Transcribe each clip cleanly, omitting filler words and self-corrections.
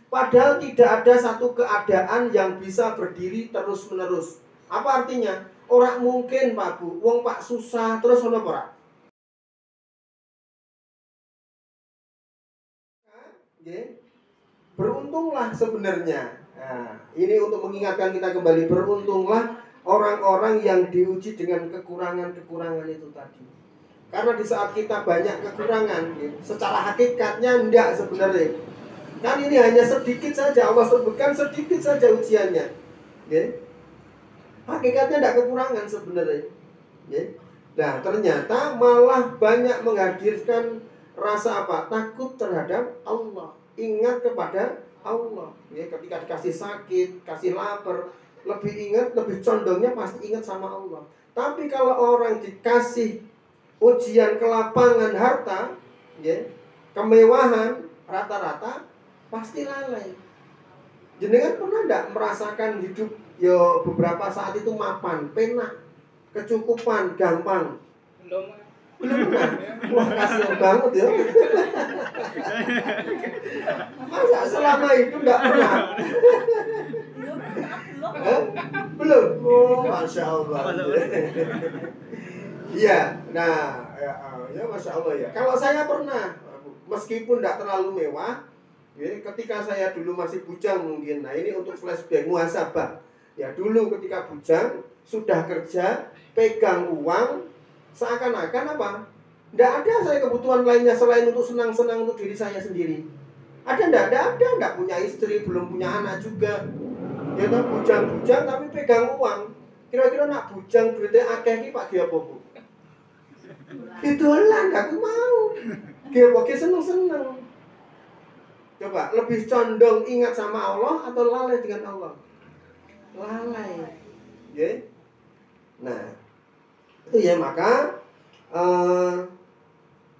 Padahal tidak ada satu keadaan yang bisa berdiri terus-menerus. Apa artinya? Orang mungkin Pak Bu, wong Pak susah terus ono ora? Beruntunglah sebenarnya. Nah, ini untuk mengingatkan kita kembali, beruntunglah orang-orang yang diuji dengan kekurangan-kekurangan itu tadi. Karena di saat kita banyak kekurangan, secara hakikatnya enggak sebenarnya. Kan ini hanya sedikit saja, Allah sebutkan sedikit saja ujiannya. Hakikatnya enggak kekurangan sebenarnya. Nah, ternyata malah banyak menghadirkan rasa apa? Takut terhadap Allah. Ingat kepada Allah. Ketika dikasih sakit, kasih lapar, lebih ingat, lebih condongnya pasti ingat sama Allah. Tapi kalau orang dikasih ujian kelapangan harta, kemewahan, rata-rata pasti lalai. Jenengan pernah enggak merasakan hidup beberapa saat itu mapan, penak, kecukupan, gampang? Belum pernah. Wah, kasihan banget ya. Masa selama itu enggak pernah? Belum. Oh, Masya Allah. Iya, nah, ya Masya Allah ya. Kalau saya pernah, meskipun enggak terlalu mewah, ketika saya dulu masih bujang mungkin. Nah, ini untuk flashback muhasabah. Ya, dulu ketika bujang, sudah kerja, pegang uang, seakan-akan apa? Nggak ada saya kebutuhan lainnya selain untuk senang-senang untuk diri saya sendiri. Ada nggak? Nggak punya istri, belum punya anak juga. Ya kan bujang-bujang tapi pegang uang. Kira-kira nak bujang duitnya akeh iki Pak apa, Bu? Idolan, aku mau. Oke seneng-seneng. Coba lebih condong ingat sama Allah atau lalai dengan Allah? Lalai. Nah, itu ya maka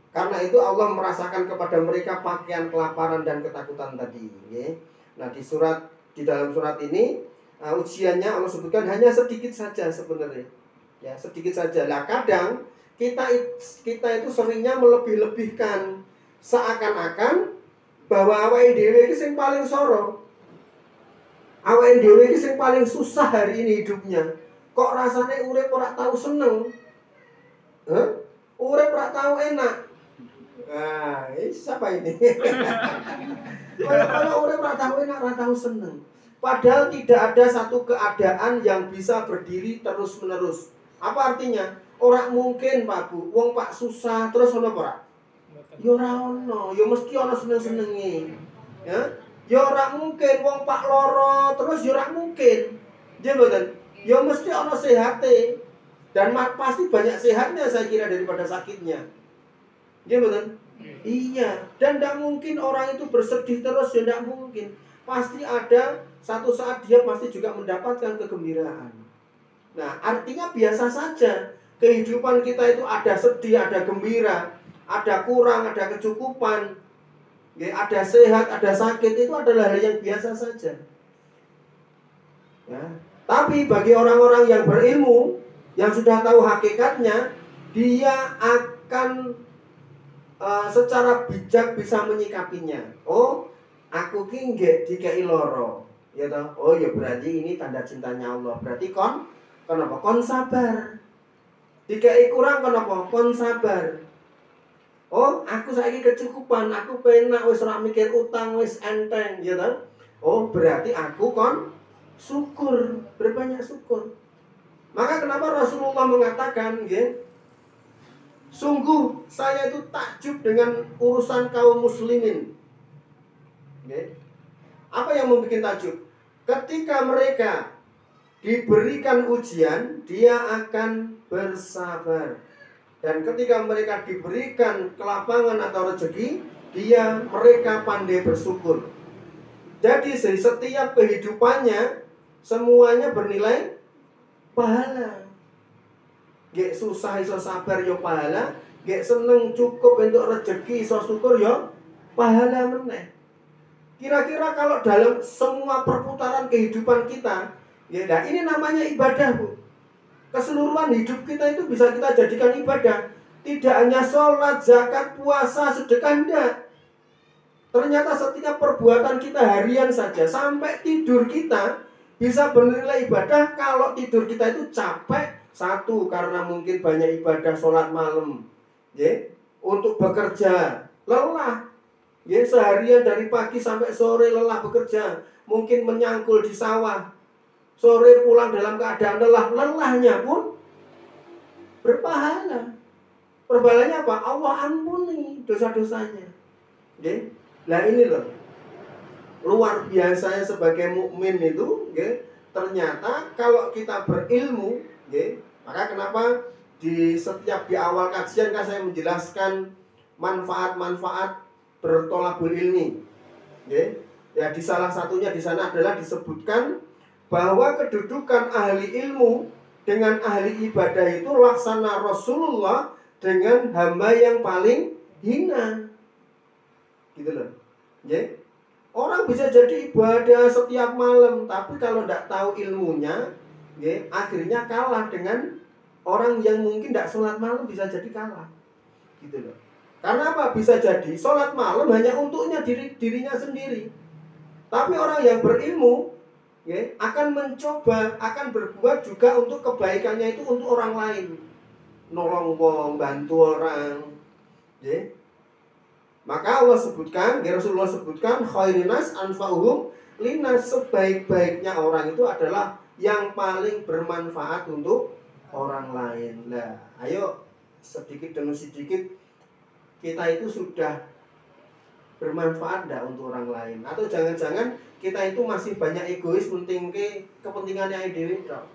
karena itu Allah merasakan kepada mereka pakaian kelaparan dan ketakutan tadi. Nah di dalam surat ini ujiannya Allah sebutkan hanya sedikit saja sebenarnya. Ya sedikit saja. Lah kadang kita itu seringnya melebih-lebihkan, seakan-akan bahwa awake dhewe iki sing paling soro. Awake dhewe iki sing paling susah hari ini hidupnya. Kok rasanya urip ora tahu seneng? Urip ora tahu enak. Nah, ini siapa ini? Kalau urip ora tahu enak, ora tahu seneng. Padahal tidak ada satu keadaan yang bisa berdiri terus-menerus. Apa artinya? Orang mungkin Pak Bu, wong Pak susah terus ono ora? Ya ora ono, ya mesti ono seneng-senenge. Ya ora mungkin wong Pak loro terus ya ora mungkin. Nggih mboten? Ya mesti ono sehate. Dan pasti banyak sehatnya saya kira daripada sakitnya. Nggih mboten? Iya, dan tidak mungkin orang itu bersedih terus, ya tidak mungkin. Pasti ada satu saat dia pasti juga mendapatkan kegembiraan. Nah, artinya biasa saja. Kehidupan kita itu ada sedih, ada gembira, ada kurang, ada kecukupan, ada sehat, ada sakit, itu adalah hal yang biasa saja. Ya. Tapi bagi orang-orang yang berilmu, yang sudah tahu hakikatnya, dia akan secara bijak bisa menyikapinya. Oh, aku ki nggih dikei loro. Ya toh? Oh ya berarti ini tanda cintanya Allah. Berarti kon apa? Kon sabar. Dikei kurang kon apa? Kon sabar. Oh, aku saiki kecukupan, aku penak wis ora mikir utang, wis enteng, ya toh? Oh, berarti aku kon syukur, berbanyak syukur. Maka kenapa Rasulullah mengatakan, nggih, sungguh saya itu takjub dengan urusan kaum muslimin. Apa yang membuat takjub? Ketika mereka diberikan ujian, dia akan bersabar. Dan ketika mereka diberikan kelapangan atau rezeki, mereka pandai bersyukur. Jadi setiap kehidupannya semuanya bernilai pahala. Gek susah iso sabar yo pahala, gek seneng cukup untuk rezeki iso syukur yo pahala meneh. Kira-kira kalau dalam semua perputaran kehidupan kita, ya nah ini namanya ibadah, Bu. Keseluruhan hidup kita itu bisa kita jadikan ibadah. Tidak hanya sholat, zakat, puasa, sedekah, enggak. Ternyata setiap perbuatan kita harian saja sampai tidur kita bisa bernilai ibadah. Kalau tidur kita itu capek, satu karena mungkin banyak ibadah sholat malam, ya, untuk bekerja lelah, ya, seharian dari pagi sampai sore lelah bekerja, mungkin menyangkul di sawah, sore pulang dalam keadaan lelah, lelahnya pun berpahala. Perbalanya apa? Allah ampuni dosa-dosanya. Okay? Nah ini loh, luar biasanya sebagai mukmin itu, okay? Ternyata kalau kita berilmu, okay? Maka kenapa di setiap di awal kajian kan saya menjelaskan manfaat-manfaat bertolabul ilmi, okay? Ya di salah satunya di sana adalah disebutkan bahwa kedudukan ahli ilmu dengan ahli ibadah itu laksana Rasulullah dengan hamba yang paling hina, gitu loh, ya. Orang bisa jadi ibadah setiap malam, tapi kalau tidak tahu ilmunya, ya, akhirnya kalah dengan orang yang mungkin tidak sholat malam, bisa jadi kalah, gitu loh. Karena apa? Bisa jadi sholat malam hanya untuknya dirinya sendiri, tapi orang yang berilmu, ya, akan mencoba, akan berbuat juga untuk kebaikannya itu untuk orang lain, nolong wong, bantu orang, ya. Maka Allah sebutkan, ya Rasulullah sebutkan, khairinas anfa'uhum linas, sebaik-baiknya orang itu adalah yang paling bermanfaat untuk orang lain. Nah, ayo sedikit demi sedikit kita itu sudah bermanfaat enggak untuk orang lain? Atau jangan-jangan kita itu masih banyak egois, penting ke kepentingannya dhewe tok.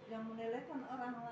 Yang menilai kan orang